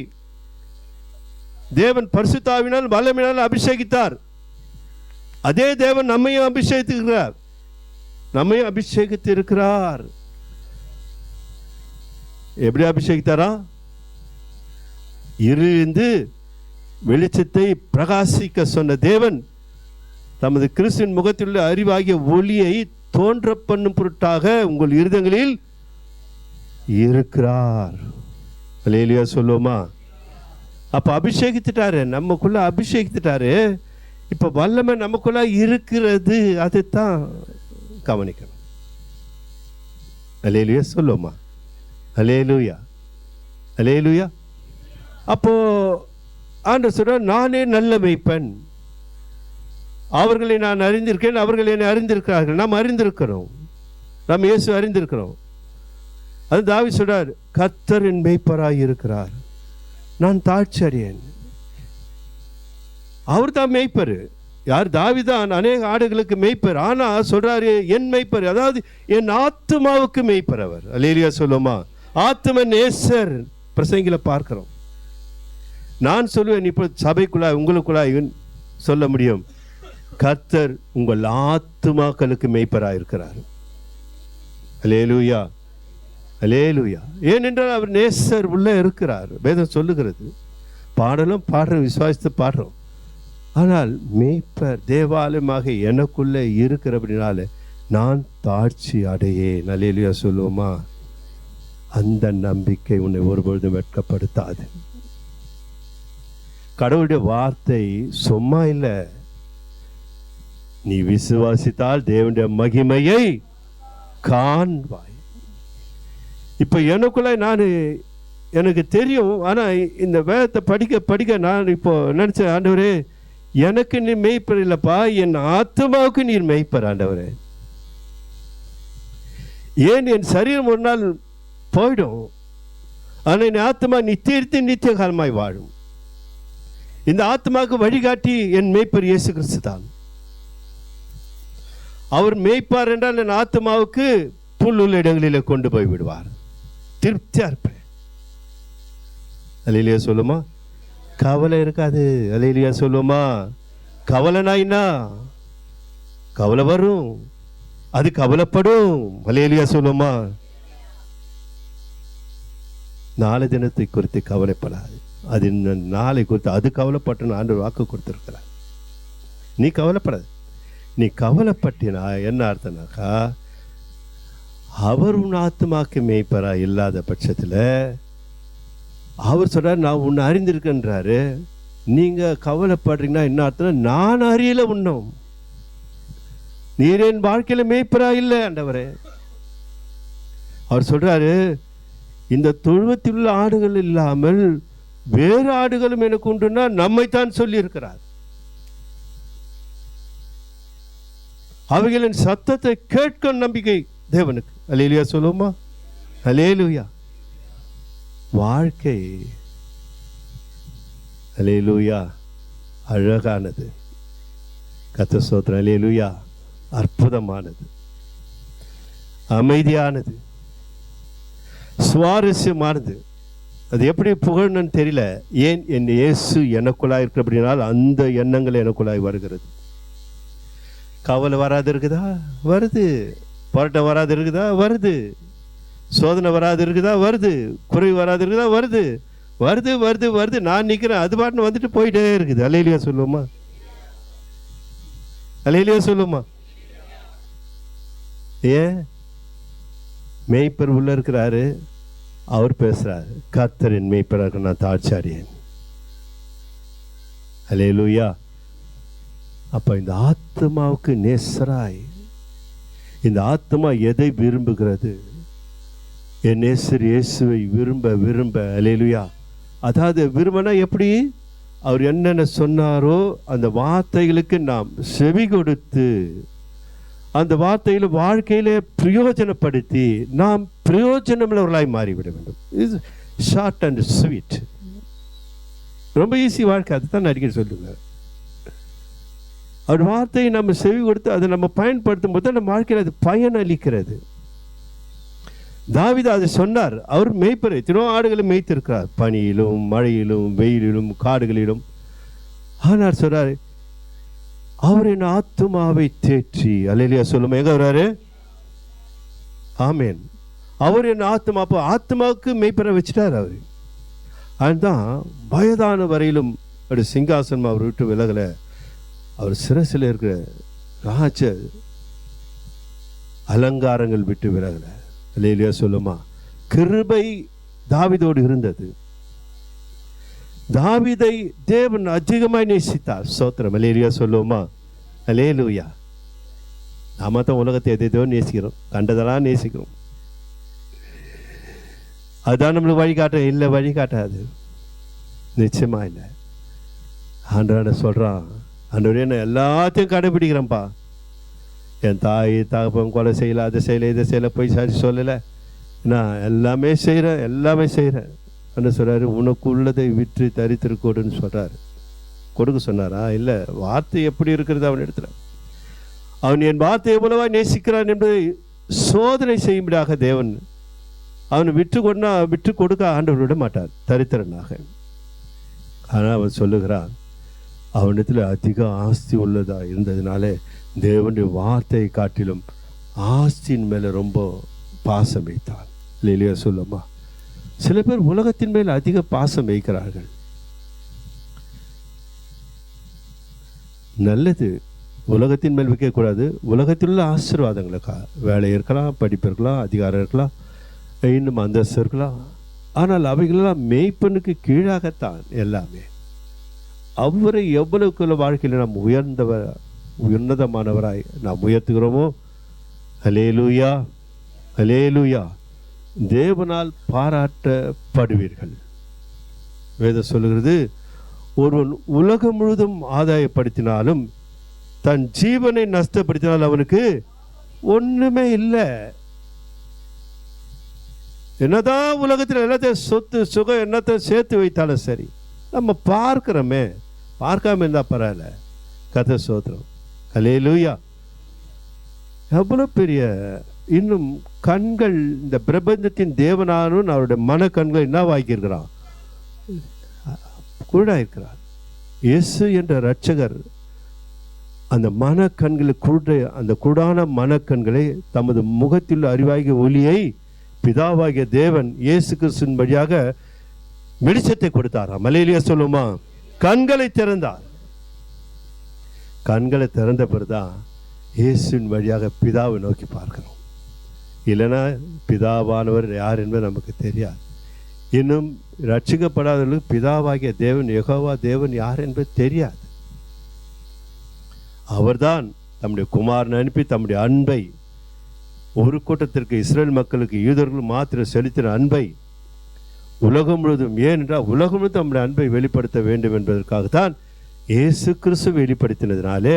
தேவன் பரிசுத்த ஆவியினால் வல்லமையினால் அபிஷேகித்தார். அதே தேவன் நம்மையும் அபிஷேகித்திருக்கிறார். நம்மையும் அபிஷேகித்து இருக்கிறார். எப்படி அபிஷேகித்தாரா? இருந்து வெளிச்சத்தை பிரகாசிக்க சொன்ன தேவன் தமது கிறிஸ்துவின் முகத்தில் உள்ள அறிவாகிய ஒளியை தோன்ற பண்ணும் பொருட்டாக உங்கள் இருதயங்களில் இருக்கிறார். அல்லேலூயா சொல்லுவோமா. அப்ப அபிஷேகித்துட்டாரு, நமக்குள்ள அபிஷேகித்துட்டாரு. இப்ப வல்லமை நமக்குள்ள இருக்கிறது, அதைத்தான் கவனிக்கணும். அல்லேலூயா சொல்லுவோமா. அல்லேலூயா. அல்லேலூயா. அப்போ ஆண்டவர் சொல்ற, நானே நல்ல மேய்ப்பன், அவர்களை நான் அறிந்திருக்கேன், அவர்கள் என்னை அறிந்திருக்கிறார்கள். நாம் அறிந்திருக்கிறோம், நாம் இயேசு அறிந்திருக்கிறோம். அது தாவீது சொல்றார், கர்த்தர் என் மேய்ப்பராய் இருக்கிறார், நான் தாழ்ச்சி அடையேன். அவர் தான் மேய்ப்பர். யார்? தாவீதான் அநேக ஆடுகளுக்கு மேய்ப்பர். ஆனா சொல்றாரு என் மேய்ப்பர், அதாவது என் ஆத்துமாவுக்கு மேய்ப்பர் அவர். அல்லேலூயா சொல்லுமா. ஆத்தும நேசர் பிரசங்கில பார்க்கிறோம். நான் சொல்லுவேன், இப்போ சபைக்குள்ளாய் உங்களுக்குள்ளாய் சொல்ல முடியும், கர்த்தர் உங்கள் ஆத்துமாக்களுக்கு மேய்ப்பராக இருக்கிறார். அல்லேலூயா. அல்லேலூயா. ஏனென்றால் அவர் நேசர் உள்ள இருக்கிறார். வேதம் சொல்லுகிறது. பாடலும் பாடுறோம், விசுவாசித்து பாடுறோம். ஆனால் மேய்ப்பர் தேவாலயமாக எனக்குள்ளே இருக்கிறபடினால நான் தாழ்ச்சி அடையேன். அல்லேலூயா சொல்லுவோமா. அந்த நம்பிக்கை உன்னை ஒருபொழுதும் வெட்கப்படுத்தாது. கடவுளுடைய வார்த்தை சும்மா இல்லை. நீ விசுவாசித்தால் தேவனுடைய மகிமையை காண்பாய். இப்ப எனக்குள்ள எனக்கு தெரியும். ஆனா இந்த வேதத்தை படிக்க படிக்க நான் இப்போ நினைச்சேன், ஆண்டவரே எனக்கு நீ மெய்ப்பர் இல்லப்பா, என் ஆத்மாவுக்கு நீர் மெய்ப்பர் ஆண்டவரே. ஏன் என் சரீரம் ஒரு நாள் போயிடும், ஆனா என் ஆத்மா நித்திய காலமாய் வாழும். இந்த ஆத்மாவுக்கு வழிகாட்டி என் மேய்ப்பர் இயேசு கிறிஸ்து தான். அவர் மேய்ப்பார் என்றால் என் ஆத்மாவுக்கு புல் உள்ள இடங்களிலே கொண்டு போய் விடுவார். திருப்தியா இருப்பேன். அல்லேலூயா சொல்லுமா. கவலை இருக்காது. அல்லேலூயா சொல்லுமா. கவலைனா கவலை வரும், அது கவலைப்படும். அல்லேலூயா சொல்லுமா. நாளை தினத்தை குறித்து கவலைப்படாது. அது நாளை குறித்து அது கவலைப்பட்டு ஆண்டவர் வாக்கு கொடுத்துருக்கிறார். நீ கவலைப்படாது. நீ கவலைப்பட்டினா என்ன அர்த்தம்னாக்கா, அவர் உன் ஆத்மாக்கு மேய்ப்பரா இல்லாத பட்சத்தில் அவர் சொல்றாரு நான் உன்னை அறிந்திருக்கின்றாரு. நீங்க கவலைப்படுறீங்கன்னா என்ன அர்த்தம், நான் அறியல உன்னும், நீர் என் வாழ்க்கையில மேய்ப்பரா இல்லை ஆண்டவரே. அவர் சொல்றாரு இந்த தொழுவத்தில் உள்ள ஆடுகள் இல்லாமல் வேறு ஆடுகளும் எனக்கு உண்டுன்னா நம்மைத்தான் சொல்லி இருக்கிறார். அவைகளின் சத்தத்தை கேட்கும் நம்பிக்கை தேவனுக்கு. அல்லேலூயா சொல்லுமா? அல்லேலூயா. வாழ்க்கை அல்லேலூயா அழகானது. கர்த்தர் ஸ்தோத்திரம். அல்லேலூயா அற்புதமானது, அமைதியானது, சுவாரஸ்யமானது. அது எப்படி புகழணும்னு தெரியல. ஏன், என் இயேசு எனக்குள்ளாய் இருக்கிறபடினால் அந்த எண்ணங்கள் எனக்குள்ளாய் வருகிறது. கவலை வராது இருக்குதா? வருது. போராட்டம் வராது இருக்குதா? வருது. சோதனை வராது இருக்குதா? வருது. குறைவு வராது இருக்குதா? வருது. வருது வருது வருது. நான் நிற்கிறேன், அது பாட்டுன்னு வந்துட்டு போயிட்டே இருக்குது. அல்லேலூயா சொல்லுவோமா? அல்லேலூயா சொல்லுவோமா? ஏன்? மேய்ப்பர் உள்ள இருக்கிறாரு, அவர் பேசுறாரு, கர்த்தரின் மேய்ப்பராக நான் தாழ்ச்சாரியன். அல்லேலூயா. அப்ப இந்த ஆத்மாவுக்கு நேசராய், இந்த ஆத்மா எதை விரும்புகிறது? என் நேசர் இயேசுவை விரும்ப விரும்ப. அல்லேலூயா. அதாவது விரும்பினா எப்படி? அவர் என்னென்ன சொன்னாரோ அந்த வார்த்தைகளுக்கு நாம் செவி கொடுத்து அந்த வார்த்தையில வாழ்க்கையில பிரயோஜனப்படுத்தி நாம் பிரயோஜனமுள்ளவர்களாய் மாறிவிட வேண்டும். இது ஷார்ட் அண்ட் ஸ்வீட், ரொம்ப ஈஸி வாழ்க்கை. அதுதான் அடிக்கடி சொல்லுவேன். அவர் வார்த்தையை நம்ம செவி கொடுத்து அதை நம்ம பயன்படுத்தும் போது நம்ம வாழ்க்கையில் அது பயன் அளிக்கிறது. தாவீது அதை சொன்னார். அவர் மேய்ப்பர், எத்தனோ ஆடுகளை மேய்த்திருக்கிறார், பனியிலும் மழையிலும் வெயிலிலும் காடுகளிலும். ஆனால் சொல்றாரு அவர் என் ஆத்துமாவை தேற்றி. அல்லேலூயா சொல்லுமா? எங்க வர்றாரு? ஆமேன். அவர் என் ஆத்மா, அப்போ ஆத்மாவுக்கு மேய்ப்பரை வச்சுட்டார் அவர். அதுதான் வயதான வரையிலும் ஒரு சிங்காசனம் அவர் விட்டு விலகலை. அவர் சிரசில் இருக்கிற ராஜ அலங்காரங்கள் விட்டு விலகலை. அல்லேலூயா சொல்லுமா? கிருபை தாவீதோடு இருந்தது. தாவீதை தேவன் அதிகமாய் நேசித்தார். ஸ்தோத்திரம். அல்லேலூயா சொல்லுவோமா? அல்லேலூயா. நாம தான் உலகத்தை எதையோ நேசிக்கிறோம், கண்டதெல்லாம் நேசிக்கிறோம். அதுதான் நம்மளுக்கு வழிகாட்ட இல்லை, வழிகாட்டாது, நிச்சயமா இல்லை. ஆண்டவன் சொல்றான், ஆண்டவரே நான் எல்லாத்தையும் கடைபிடிக்கிறேன்ப்பா, என் தாய் தகப்பன் கொலை செய்யலை, அதை செய்யலை, இதை செய்யலை, போய் சாட்சி சொல்லலை, நான் எல்லாமே செய்கிறேன், எல்லாமே செய்கிறேன். என்ன சொல்கிறாரு? உனக்கு உள்ளதை விற்று தரித்திருக்கோடுன்னு சொல்கிறாரு. கொடுக்க சொன்னாரா? இல்லை. வார்த்தை எப்படி இருக்கிறது அவன் இடத்துல. அவன் என் வார்த்தை எவ்வளவா நேசிக்கிறான் என்பதை சோதனை செய்யும்படியாக தேவன் அவனை விட்டு கொடுக்க ஆண்டவர் விட மாட்டார், தரித்திரனாக. ஆனால் அவன் சொல்லுகிறான், அவனிடத்தில் அதிக ஆஸ்தி உள்ளதா இருந்ததுனாலே தேவனுடைய வார்த்தையை காட்டிலும் ஆஸ்தியின் மேலே ரொம்ப பாசம் வைத்தான். இல்லையா சொல்லுமா? சில பேர் உலகத்தின் மேல் அதிக பாசம் வைக்கிறார்கள். நல்லது, உலகத்தின் மேல் வைக்கக்கூடாது. உலகத்தில் உள்ள ஆசீர்வாதங்களுக்கா, வேலை இருக்கலாம், படிப்பு இருக்கலாம், அதிகாரம் இருக்கலாம், இன்னும் அந்தஸ்து இருக்கலாம். ஆனால் அவைகளெல்லாம் மேய்ப்பனுக்கு கீழாகத்தான் எல்லாமே. அவரை எவ்வளவுக்குள்ள வாழ்க்கையில் நாம் உன்னதமானவராய் நாம் உயர்த்துகிறோமோ, அல்லேலூயா அல்லேலூயா, தேவனால் பாராட்டப்படுவீர்கள். வேதம் சொல்லுகிறது, ஒருவன் உலகம் முழுதும் ஆதாயப்படுத்தினாலும் தன் ஜீவனை நஷ்டப்படுத்தினால் அவனுக்கு ஒண்ணுமே இல்லை. என்னதான் உலகத்தில் எல்லாத்தையும் சொத்து சுகம் என்னத்தை சேர்த்து வைத்தாலும் சரி, நம்ம பார்க்கிறோமே, பார்க்காம இருந்தா பரவாயில்ல. கர்த்தர் ஸ்தோத்திரம். அல்லேலூயா. எவ்வளவு பெரிய இன்னும் கண்கள், இந்த பிரபஞ்சத்தின் தேவனானும் அவருடைய மன கண்கள் என்ன வாங்கியிருக்கிறான்? குருடாயிருக்கிறார். இயேசு என்ற இரட்சகர் அந்த மனக்கண்களை அந்த குருடான மனக்கண்களை தமது முகத்தில் அறிவாகிய ஒளியை பிதாவாகிய தேவன் இயேசு கிறிஸ்துவின் வழியாக வெளிச்சத்தை கொடுத்தாராம். மலையிலேயே சொல்லுமா, கண்களை திறந்தார். கண்களை திறந்த பிறகுதான் இயேசுவின் வழியாக பிதாவை நோக்கி பார்க்கிறோம். இல்லைன்னா பிதாவானவர் யார் என்பது நமக்கு தெரியாது. இன்னும் ரட்சிக்கப்படாதவர்களுக்கு பிதாவாகிய தேவன், யெகோவா தேவன் யார் என்பது தெரியாது. அவர்தான் தம்முடைய குமாரனை அனுப்பி தம்முடைய அன்பை ஒரு கூட்டத்திற்கு, இஸ்ரேல் மக்களுக்கு, யூதர்கள் மாத்திரம் செலுத்தின அன்பை உலகம் முழுவதும், ஏனென்றால் உலகம் முழுவதும் தம்முடைய அன்பை வெளிப்படுத்த வேண்டும் என்பதற்காகத்தான் இயேசு கிறிஸ்து வெளிப்படுத்தினதினாலே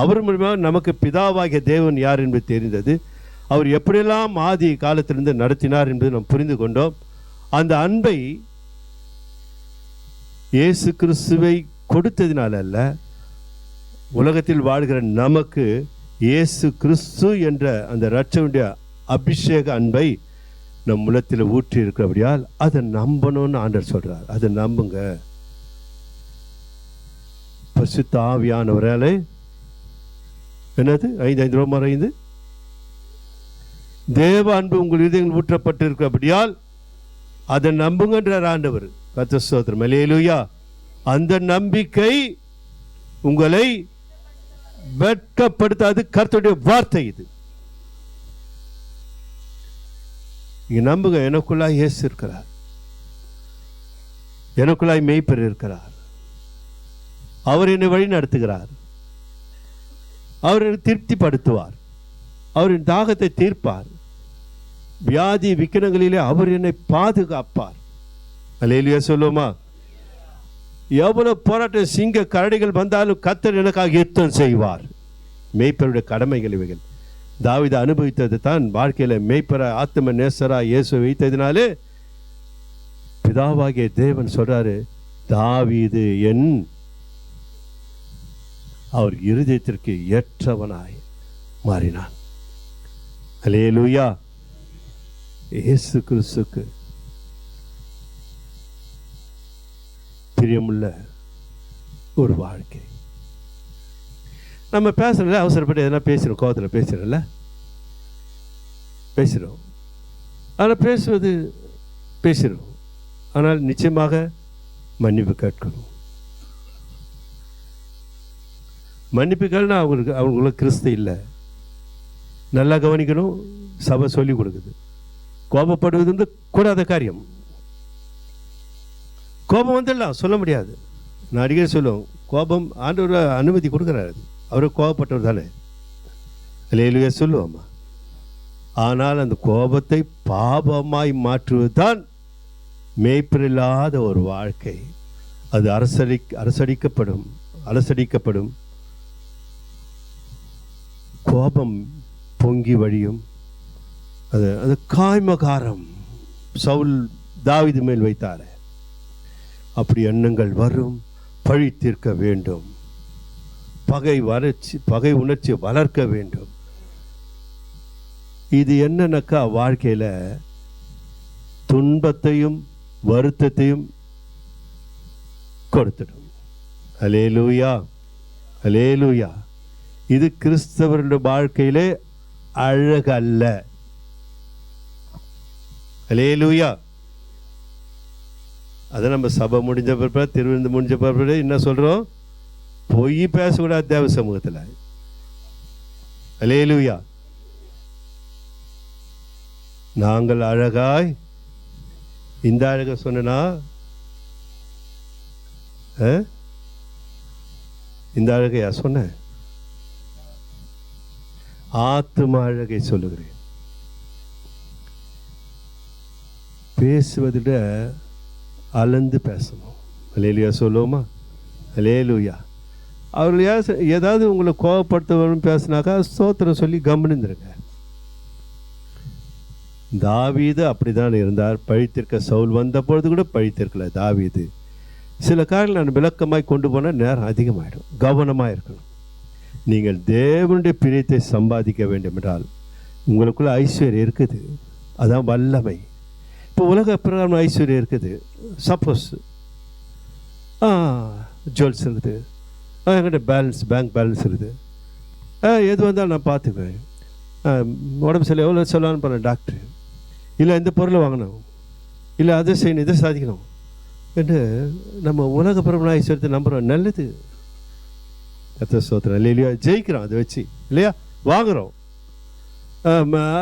அவர் மூலமாக நமக்கு பிதாவாகிய தேவன் யார் என்பது தெரிந்தது. அவர் எப்படியெல்லாம் ஆதி காலத்திலிருந்து நடத்தினார் என்பதை நாம் புரிந்து கொண்டோம். அந்த அன்பை இயேசு கிறிஸ்துவை கொடுத்ததினால அல்ல, உலகத்தில் வாழ்கிற நமக்கு இயேசு கிறிஸ்து என்ற அந்த இரட்சகனுடைய அபிஷேக அன்பை நம் உள்ளத்தில் ஊற்றி இருக்கிறபடியால் அதை நம்பணும்னு ஆண்டவர் சொல்றார். அதை நம்புங்க. பரிசுத்த ஆவியானவராலே என்னது 5 ரோமர் 5 தேவ அன்பு உங்கள் இதயங்கள் ஊற்றப்பட்டு இருக்கிறபடியால் அதை நம்புங்கன்றார் ஆண்டவர். கர்த்தர் ஸ்தோத்திரம். அல்லேலூயா. அந்த நம்பிக்கை உங்களை வெட்கப்படுத்தாது. கர்த்தருடைய வார்த்தை இது. நீங்க நம்புங்க. எனக்குள்ளாய் இயேசு இருக்கிறார், எனக்குள்ளாய் மேய்ப்பர் இருக்கிறார். அவர் என்னை வழி நடத்துகிறார். அவர் என்னை திருப்திப்படுத்துவார். அவரின் தாகத்தை தீர்ப்பார். வியாதி விக்கினங்களிலே அவர் என்னை பாதுகாப்பார். அல்லேலூயா சொல்லுமா. எவ்வளவு போராட்டம், சிங்க கரடிகள் வந்தாலும் கர்த்தர் எனக்காக யுத்தம் செய்வார். மேய்ப்பருடைய கடமைகள் இவைகள். தாவீது அனுபவித்தது தான் வாழ்க்கையில மேய்ப்பர ஆத்ம நேசரா இயேசு வைத்ததினாலே பிதாவாகிய தேவன் சொல்றாரு, தாவீது என் அவர் இருதயத்திற்கு ஏற்றவனாய் மாறினான். அல்லேலூயா. இயேசு கிறிஸ்துக்கு பிரியமுள்ள ஒரு வாழ்க்கை. நம்ம பேசுறோம்ல, அவசரப்பட்டு எதனா பேசுகிறோம், கோபத்தில் பேசுகிறோம்ல, பேசுகிறோம். ஆனால் பேசுகிறோம். ஆனால் நிச்சயமாக மன்னிப்பு கேட்கணும். மன்னிப்பு கேள்னா அவங்களுக்குள்ள கிறிஸ்து இல்லை. நல்லா கவனிக்கணும். சபை சொல்லி கொடுக்குது. கோபப்படுவது வந்து கூடாத காரியம். கோபம் வந்துடலாம், சொல்ல முடியாது. நான் அடிக்கடி சொல்லுவோம், கோபம் ஆண்டவர் அனுமதி கொடுக்குறாரு. அவரு கோபப்பட்டவர் தானே. அல்லேலூயா சொல்லுவோம்மா. ஆனால் அந்த கோபத்தை பாபமாய் மாற்றுவது தான் மேய்ப்பரில்லாத ஒரு வாழ்க்கை. அது அலசடிக்கப்படும். கோபம் பொங்கி வழியும். அது காய்மகாரம் சவுல் தாவீது மேல் வைத்தாரே, அப்படி எண்ணங்கள் வரும். பழி தீர்க்க வேண்டும், பகை உணர்ச்சி வளர்க்க வேண்டும். இது என்னன்னாக்கா வாழ்க்கையில துன்பத்தையும் வருத்தத்தையும் கொடுத்துடும். அல்லேலூயா, அல்லேலூயா. இது கிறிஸ்தவருடைய வாழ்க்கையிலே அழகு அல்ல. அல்லேலூயா. அதை நம்ம சபை முடிஞ்ச பிற்பாடு, திருவிருந்து முடிஞ்ச பிற்பாடு என்ன சொல்றோம்? பொய் பேசக்கூடாது தேவ சமூகத்தில். அல்லேலூயா. நாங்கள் அழகாய், இந்த அழகை சொன்னா, இந்த அழகையா சொன்ன? ஆத்தும அழகை சொல்லுகிறேன். பேசுவதில் அளந்து பேசணும். அல்லேலூயா சொல்லுவோமா? அல்லேலூயா. அவர்கள் ஏதாவது உங்களை கோபப்படுத்தவரும் பேசினாக்கா ஸ்தோத்திரம் சொல்லி கவனிந்துருங்க. தாவீது அப்படிதான் இருந்தார். பழித்திருக்க சவுல் வந்த பொழுது கூட பழித்திருக்கல தாவீது. சில காரணங்கள் நான் விளக்கமாய் கொண்டு போனால் நேரம் அதிகமாகிடும். கவனமாக இருக்கணும். நீங்கள் தேவனுடைய பிரியத்தை சம்பாதிக்க வேண்டும் என்றால் உங்களுக்குள்ள ஐஸ்வர்யம் இருக்குது. அதான் வல்லமை. இப்போ உலக பிரகாரம் ஐஸ்வர்யம் இருக்குது. சப்போஸ் ஜுவல்ஸ் இருக்குது, என்கிட்ட பேங்க் பேலன்ஸ் இருக்குது, எது வந்தால் நான் பார்த்துக்குவேன், உடம்பு சரியில்லை எவ்வளோ சொல்லலான்னு போகிறேன் டாக்டர், இல்லை இந்த பொருளை வாங்கணும், இல்லை அதை செய்யணும், இதை சாதிக்கணும் என்று நம்ம உலக பிரபல ஐஸ்வர்யத்தை நம்புகிறோம். நல்லது, கர்த்தர் ஸ்தோத்திரம். இல்லையா, ஜெயிக்கிறோம் அதை வச்சு, இல்லையா, வாங்குகிறோம்.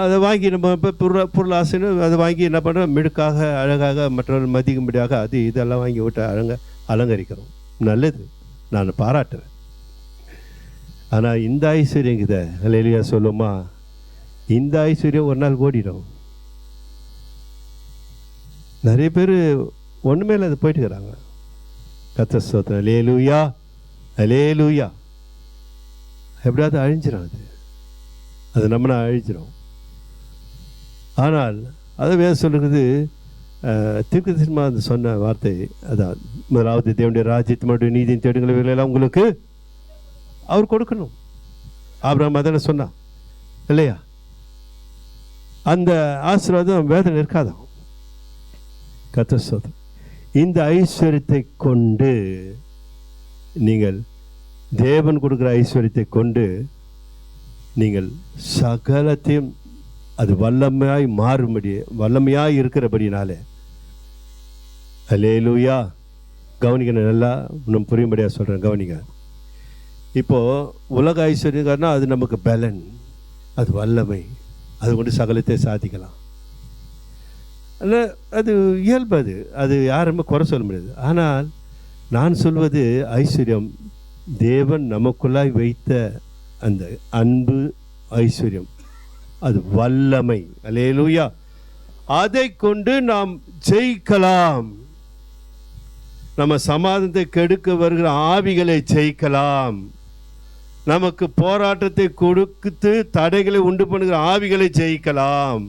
அதை வாங்கி நம்ம இப்போ பொருள் ஆசைன்னு அதை வாங்கி என்ன பண்ணுறோம், மிடுக்காக அழகாக மற்றவர்கள் மதிக்கும்படியாக அது இதெல்லாம் வாங்கி விட்டு அலங்கரிக்கிறோம். நல்லது, நான் பாராட்டுறேன். ஆனால் இந்த ஐஸ்வர்யங்குத இல்லையா சொல்லுமா, இந்த ஐஸ்வர்யம் ஒரு நாள் ஓடிடும். நிறைய பேர் ஒன்றுமே இல்லை, அது போயிட்டு இருக்கிறாங்க. கர்த்தர் ஸ்தோத்திரம். அல்லேலூயா, அல்லேலூயா. எப்படியாவது அழிஞ்சிடும், அது நம்மளை அழிஞ்சிடும். ஆனால் அதை வேறு சொல்லுறது தீர்க்கதரிசிமா அது சொன்ன வார்த்தை அதான், முதலாவது தேவனுடைய ராஜ்யத்தை மட்டும் நீதியின் தேடுங்கள் எல்லாம் உங்களுக்கு அவர் கொடுக்கணும். ஆபிரகாம் அதெல்லாம் சொன்னான் இல்லையா, அந்த ஆசீர்வாதம் வேதனை இருக்காதான். கர்த்தர் ஸ்தோத்திரம். இந்த ஐஸ்வர்யத்தை கொண்டு நீங்கள், தேவன் கொடுக்குற ஐஸ்வர்யத்தை கொண்டு நீங்கள் சகலத்தையும் அது வல்லமையாய் மாறும்படி, வல்லமையாய் இருக்கிறபடினாலே, அல்லேலூயா. கவனிக்கணும், நல்லா நம்ம புரியும்படியாக சொல்கிறேன், கவனிங்க. இப்போது உலக ஐஸ்வர்யம்னா அது நமக்கு பலன், அது வல்லமை, அது கொண்டு சகலத்தை சாதிக்கலாம். ஆனால் அது இயல்பு, அது யாருமே குறை சொல்ல முடியாது. ஆனால் நான் சொல்வது ஐஸ்வர்யம் தேவன் நமக்குள்ளாய் வைத்த அந்த அன்பு ஐஸ்வர்யம், அது வல்லமை. அல்லேலூயா. அதை கொண்டு நாம் ஜெயிக்கலாம். நம்ம சமாதானத்தை கெடுக்க வருகிற ஆவிகளை ஜெயிக்கலாம். நமக்கு போராட்டத்தை கொடுத்து தடைகளை உண்டு பண்ணுகிற ஆவிகளை ஜெயிக்கலாம்.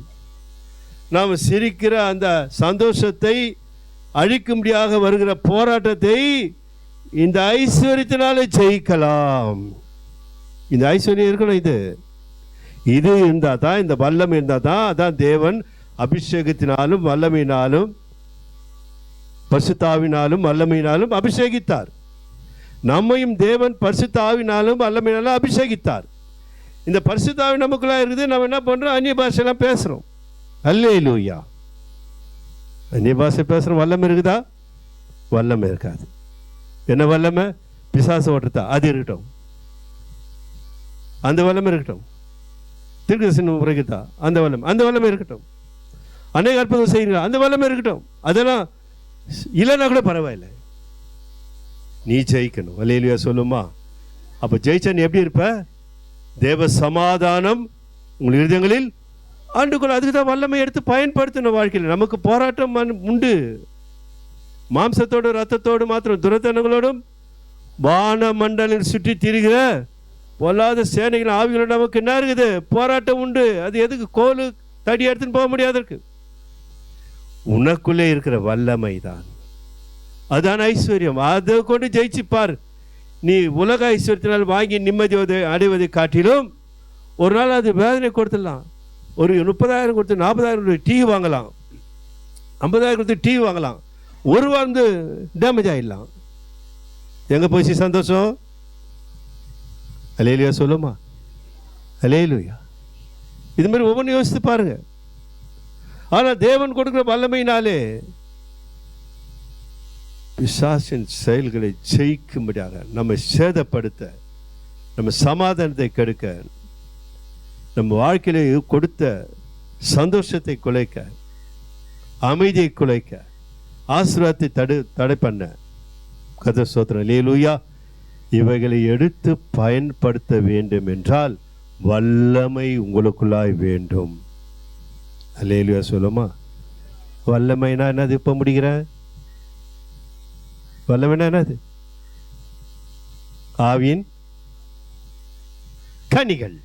நாம் சிரிக்கிற அந்த சந்தோஷத்தை அழிக்கும்படியாக வருகிற போராட்டத்தை இந்த ஐஸ்வர்யத்தினாலே ஜெயிக்கலாம். இந்த ஐஸ்வர்யம் இருக்கணும், இது இருந்தால் தான், இந்த வல்லமை இருந்தால் தான். அதான் தேவன் அபிஷேகத்தினாலும் வல்லமையினாலும் பரிசுத்தாவினாலும் வல்லமையினாலும் அபிஷேகித்தார். நம்மையும் தேவன் பரிசுத்தாவினாலும் வல்லமையினாலும் அபிஷேகித்தார். இந்த பரிசுத்தாவி நமக்குள்ளே இருக்குது. நம்ம என்ன பண்ணுறோம், அந்நிய பாஷையெல்லாம் பேசுகிறோம். அல்லேலூயா. அந்நிய பாஷை பேசுகிறோம். வல்லமை இருக்குதா? வல்லமை இருக்காது. என்ன வல்லமை? பிசாசு ஓட்டுறதா? அது இருக்கட்டும், அந்த வல்லமை இருக்கட்டும். தீர்க்கதரிசனம் உரைக்குதா? அந்த வல்லமை இருக்கட்டும். அநேக அற்புதம் செய்கிறீங்களா? அந்த வல்லமை இருக்கட்டும். அதெல்லாம் இல்லைன்னா கூட பரவாயில்லை, நீ ஜெயிக்கணும். அல்லேலூயா சொல்லுமா. அப்போ ஜெயிச்சா நீ எப்படி இருப்ப? தேவ சமாதானம் உங்கள் இருதயங்களில் ஆண்டுக்குள்ள. அதுக்கு தான் வல்லமை எடுத்து பயன்படுத்தணும் வாழ்க்கையில். நமக்கு போராட்டம் உண்டு, மாம்சத்தோடு ரத்தத்தோடு மாத்திரம், துரத்தனங்களோடும் வான மண்டலில் சுற்றி திரிகிற பொல்லாத சேனைகள் ஆவிகளோட நமக்கு என்ன இருக்குது? போராட்டம் உண்டு. அது எதுக்கு? கோலு தடி எடுத்துன்னு போக முடியாது. இருக்கு உனக்குள்ளே இருக்கிற வல்லமை தான், அதான் ஐஸ்வர்யம். அதை கொண்டு ஜெயிச்சுப்பார். நீ உலக ஐஸ்வர்யத்தினால் வாங்கி நிம்மதி அடைவதை காட்டிலும் ஒரு நாள் அது வேதனை கொடுத்துடலாம். ஒரு 30,000 கொடுத்து 40,000 டிவி வாங்கலாம், 50,000 கொடுத்து டிவி வாங்கலாம். ஒரு வந்து டேமேஜ் ஆகிடலாம். எங்கே போச்சு சந்தோஷம்? அல்லேலூயா சொல்லுமா. அல்லேலூயா. இது மாதிரி ஒவ்வொன்றும் யோசித்து பாருங்க. ஆனால் தேவன் கொடுக்குற வல்லமையினாலே பிசாசின் செயல்களை ஜெயிக்கும்படியாக, நம்மை சேதப்படுத்த, நம்ம சமாதானத்தை கெடுக்க, நம்ம வாழ்க்கையில கொடுத்த சந்தோஷத்தை குலைக்க, அமைதியை குலைக்க, ஆசீர்வாதத்தை தடை பண்ண. கர்த்தர் ஸ்தோத்திரம். அல்லேலூயா. இவைகளை எடுத்து பயன்படுத்த வேண்டும் என்றால் வல்லமை உங்களுக்குள்ளாய் வேண்டும். அல்லேலூயா சொல்லுமா. வல்லமைனா என்னது? இப்போ முடிக்கிற வல்லமைனா என்னது? ஆவியின் கனிகள்.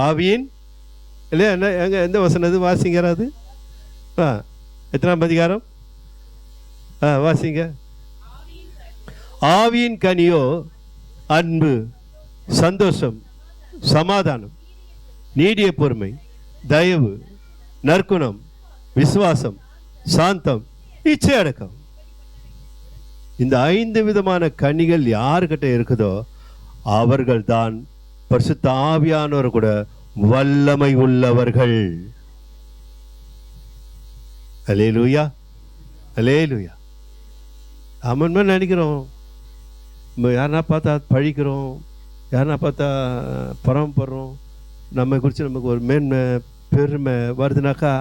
ஆவியின் இல்லையா? என்ன எங்க எந்த வசனது வாசிங்கிறாது? எத்தனாம் அதிகாரம்? வாசிங்க. ஆவியின் கனியோ அன்பு, சந்தோஷம், சமாதானம், நீடிய பொறுமை, தயவு, நற்குணம், விசுவாசம், சாந்தம், இச்சை அடக்கம். இந்த 5 விதமான கனிகள் யாருக்கிட்ட இருக்குதோ அவர்கள் தான் பரிசுத்த ஆவியானவர் கூட வல்லமை உள்ளவர்கள். அல்லேலூயா, அல்லேலூயா. ஆமாம் நினைக்கிறோம், யாருனா பார்த்தா பழிக்கிறோம், யாருனா பார்த்தா பரமப்படுறோம், நம்ம குறித்து நமக்கு ஒரு மேன்மை பெருமை வருதுனாக்கா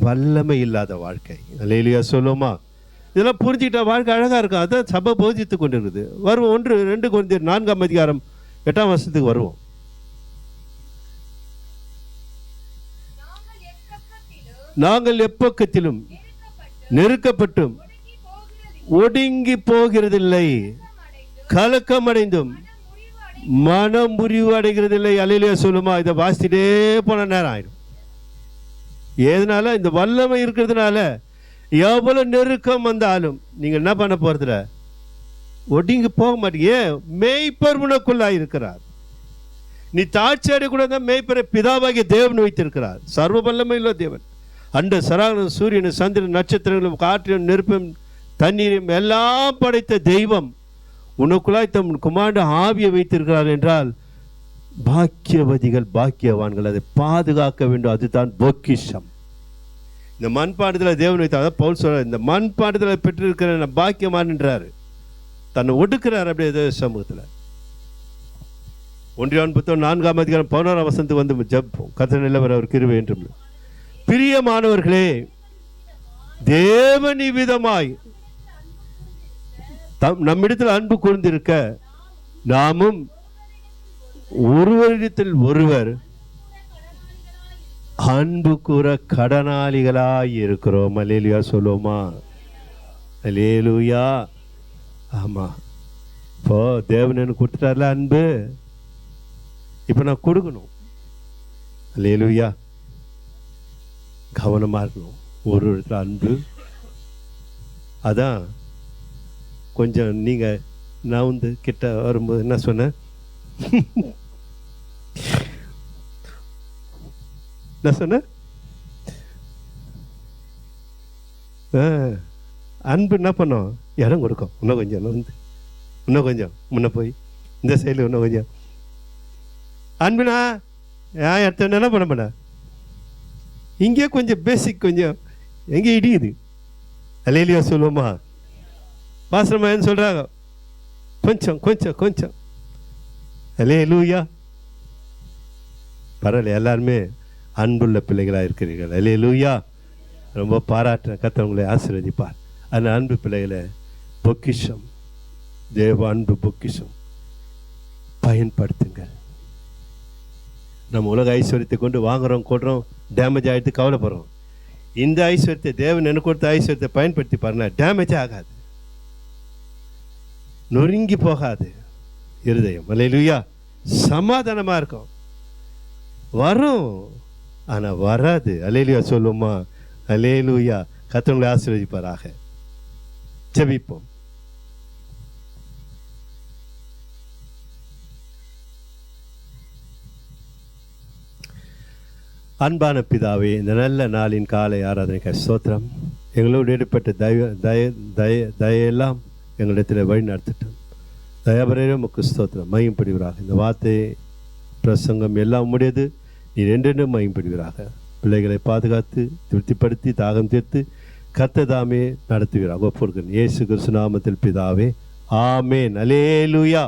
வல்லமை இல்லாத வாழ்க்கை. அல்லேலூயா சொல்லுமா? இதெல்லாம் புரிஞ்சுக்கிட்ட வாழ்க்கை அழகாக இருக்கும். அதான் சபை போதித்து கொண்டு இருக்குது. வருவோம் 1-2 கொரிந்தியர் 4:8 வருவோம். நாங்கள் எப்பக்கத்திலும் நெருக்கப்பட்டும் ஒடுங்கி போகிறதில்லை, கலக்கமடைந்தும் மனம் முறிவு அடைகிறதில்லை. அல்லேலூயா சொல்லுமா? இதை வாசிட்டே போன நேரம் ஆயிடும். எதனால? இந்த வல்லமை இருக்கிறதுனால எவ்வளவு நெருக்கம் வந்தாலும் நீங்கள் என்ன பண்ண போறதுல ஒடுங்கி போக மாட்டீங்க. மேய்ப்பர் உனக்குள்ளாய் இருக்கிறார். நீ தாட்சி அடையக்கூடாது. மேய்ப்பரை பிதாவாகிய தேவன் வைத்திருக்கிறார். சர்வ வல்லமை உள்ள தேவன். அண்ட சராசர சூரியன், சந்திரன், நட்சத்திரங்களும், காற்றையும், நெருப்பும், தண்ணீரையும் எல்லாம் படைத்த தெய்வம் உனக்குள்ளாய் தம் குமாரன் ஆவியை வைத்திருக்கிறார் என்றால் பாக்கியவதிகள், பாக்கியவான்கள். அதை பாதுகாக்க வேண்டும். அதுதான் பொக்கிஷம். இந்த மண்பாண்டத்தில் தேவன் வைத்தார். பவுல் சொல்றார், இந்த மண்பாண்டத்தில் பெற்றிருக்கிற பாக்கியமான் என்றார். தன்னை ஒடுக்கிறார் அப்படியே தேவ சமூகத்தில். 1-4 வந்து ஜெபம். கர்த்தர் நல்லவர், அவர் கிருபை என்றும். பிரியமானவர்களே, தேவன் இவ்விதமாய் நம்மிடத்தில் அன்பு கூர்ந்திருக்க நாமும் ஒருவரிடத்தில் ஒருவர் அன்பு கூற கடனாளிகளாய் இருக்கிறோம். அல்லேலூயா சொல்லுவோமா? அல்லேலூயா. ஆமா, இப்போ தேவன் எனக்கு கொடுத்துட்டார்ல அன்பு, இப்போ நான் கொடுக்கணும். அல்லேலூயா. கவனமா இருக்கணும். ஒரு இடத்துல அன்பு. அதான் கொஞ்சம் நீங்க நான் வந்து கிட்ட வரும்போது என்ன சொன்னேன்? நான் சொன்னேன் அன்பு என்ன பண்ணோம்? இடம் கொடுக்கும். இன்னும் கொஞ்சம் வந்து இன்னும் கொஞ்சம் முன்ன போய் இந்த சைடில் இன்னும் கொஞ்சம் அன்புனா இடத்த என்ன பண்ண பண்ண இங்கே கொஞ்சம் பேசிக் கொஞ்சம் எங்கே இடியுது. அல்லேலூயா சொல்லுவோமா? பாஸ்டர் என்ன சொல்றாங்க? கொஞ்சம் கொஞ்சம் கொஞ்சம். அல்லேலூயா. பரவாயில்ல, எல்லாருமே அன்புள்ள பிள்ளைகளாக இருக்கிறீர்கள். அல்லேலூயா. ரொம்ப பாராட்டுறேன். கர்த்தர் உங்களை ஆசீர்வதிப்பார். அந்த அன்பு பிள்ளைகளை பொக்கிஷம், தேவ அன்பு பொக்கிஷம் பயன்படுத்துங்கள். நம்ம உலக ஐஸ்வர்யத்தை கொண்டு வாங்குறோம், கொடுறோம், டேமேஜ் ஆகிட்டு கவலைப்படுறோம். இந்த ஐஸ்வர்யத்தை, தேவன் எனக்கு கொடுத்த ஐஸ்வர்யத்தை பயன்படுத்தி பாருங்க. டேமேஜ் ஆகாது, நொறுங்கி போகாது இருதயம். அல்லேலூயா. சமாதானமாக இருக்கும். வரும், ஆனால் வராது. அல்லேலூயா சொல்லுமா? அல்லேலூயா. கர்த்தர் ஆசீர்வதிப்பாராக. ஜெபிப்போம். அன்பான பிதாவே, இந்த நல்ல நாளின் காலை ஆராதனைக்கு ஸ்தோத்திரம். எங்களோடு ஈடுபட்ட தயெல்லாம் எங்களிடத்தில் வழி நடத்திட்டோம். தயாபரே உமக்கு ஸ்தோத்திரம். மையப்படுவீராக. இந்த வார்த்தை பிரசங்கம் எல்லாம் உடையது. நீர் என்றென்றும் மையப்படுவீராக. பிள்ளைகளை பாதுகாத்து திருப்திப்படுத்தி தாகம் தீர்த்து கர்த்தர் தாமே நடத்துவீராக. ஒப்புக்கொள்கிறேன் இயேசு கிறிஸ்து நாமத்தில் பிதாவே, ஆமென். அல்லேலூயா.